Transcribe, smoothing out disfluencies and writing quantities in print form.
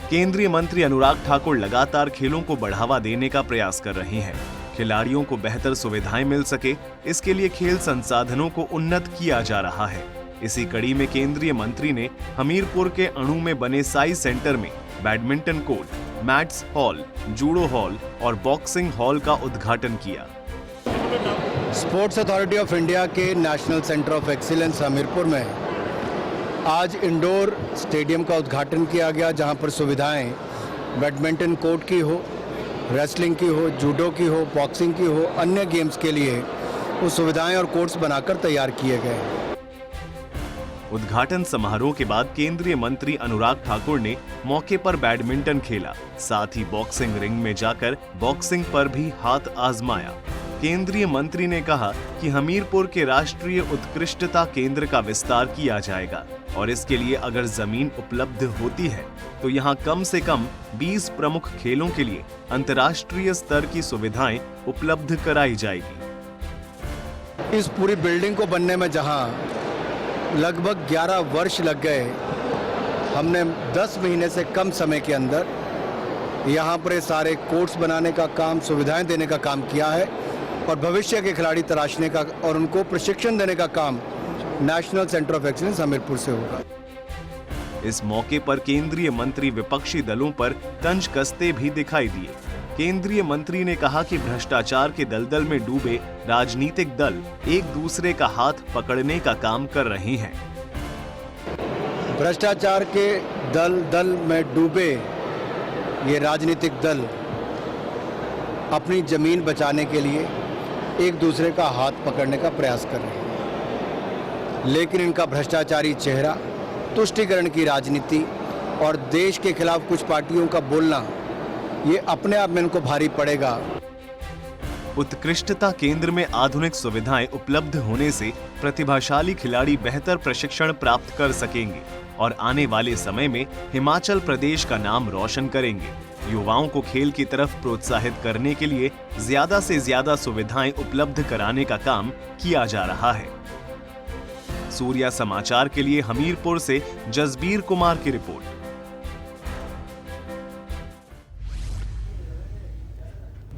केंद्रीय मंत्री अनुराग ठाकुर लगातार खेलों को बढ़ावा देने का प्रयास कर रहे हैं। खिलाड़ियों को बेहतर सुविधाएं मिल सके, इसके लिए खेल संसाधनों को उन्नत किया जा रहा है। इसी कड़ी में केंद्रीय मंत्री ने हमीरपुर के अणु में बने साई सेंटर में badminton court, mats hall, judo hall और बॉक्सिंग हॉल का उद्घाटन किया। स्पोर्ट्स अथॉरिटी ऑफ इंडिया के national centre of excellence Hamirpur में आज इंडोर स्टेडियम का उद्घाटन किया गया, जहां पर सुविधाएं बैडमिंटन कोर्ट की हो, रेसलिंग की हो, जूडो की हो, बॉक्सिंग की हो, अन्य गेम्स के लिए वो सुविधाएं और कोर्ट्स बनाकर तैयार किए गए। उद्घाटन समारोह के बाद केंद्रीय मंत्री अनुराग ठाकुर ने मौके पर बैडमिंटन खेला, साथ ही बॉक्सिंग रिंग में जाकर बॉक्सिंग पर भी हाथ आजमाया। केंद्रीय मंत्री ने कहा कि हमीरपुर के राष्ट्रीय उत्कृष्टता केंद्र का विस्तार किया जाएगा और इसके लिए अगर जमीन उपलब्ध होती है तो यहां कम से कम 20 प्रमुख खेलों के लिए अंतर्राष्ट्रीय स्तर की सुविधाएं उपलब्ध कराई जाएगी। इस पूरी बिल्डिंग को बनने में जहां लगभग 11 वर्ष लग गए, हमने 10 महीने से कम समय के अंदर यहाँ पर सारे कोर्ट्स बनाने का काम, सुविधाएं देने का काम किया है और भविष्य के खिलाड़ी तराशने का और उनको प्रशिक्षण देने का काम national centre of excellence Hamirpur से होगा। इस मौके पर केंद्रीय मंत्री विपक्षी दलों पर तंज कसते भी दिखाई दिए। केंद्रीय मंत्री ने कहा कि भ्रष्टाचार के दलदल में डूबे राजनीतिक दल एक दूसरे का हाथ पकड़ने का काम कर रहे हैं। भ्रष्टाचार के दल में डूबे ये राजनीतिक दल अपनी जमीन बचाने के लिए एक दूसरे का हाथ पकड़ने का प्रयास कर रहे हैं, लेकिन इनका भ्रष्टाचारी चेहरा, तुष्टीकरण की राजनीति और देश के खिलाफ कुछ पार्टियों का बोलना, ये अपने आप में इनको भारी पड़ेगा। उत्कृष्टता केंद्र में आधुनिक सुविधाएं उपलब्ध होने से प्रतिभाशाली खिलाड़ी बेहतर प्रशिक्षण प्राप्त कर सकेंगे और आने वाले समय में हिमाचल प्रदेश का नाम रोशन करेंगे। युवाओं को खेल की तरफ प्रोत्साहित करने के लिए ज्यादा से ज्यादा सुविधाएं उपलब्ध कराने का काम किया जा रहा है। सूर्या समाचार के लिए हमीरपुर से जसबीर कुमार की रिपोर्ट।